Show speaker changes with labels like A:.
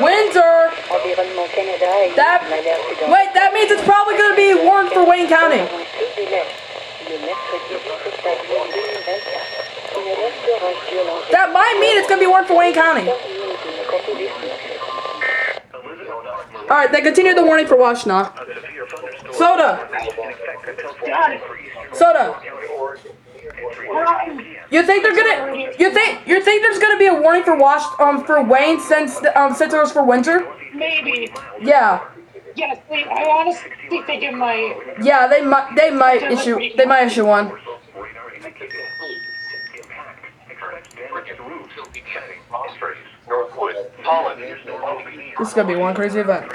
A: Windsor! That means it's probably going to be warned for Wayne County. That might mean it's going to be warned for Wayne County. Alright, they continue the warning for Washtenaw. Soda! Soda! You think there's gonna be a warning for for Wayne since it was for Windsor?
B: Maybe.
A: Yeah.
B: Yes, I honestly think they might.
A: Yeah, they might issue one. This is gonna be one crazy event.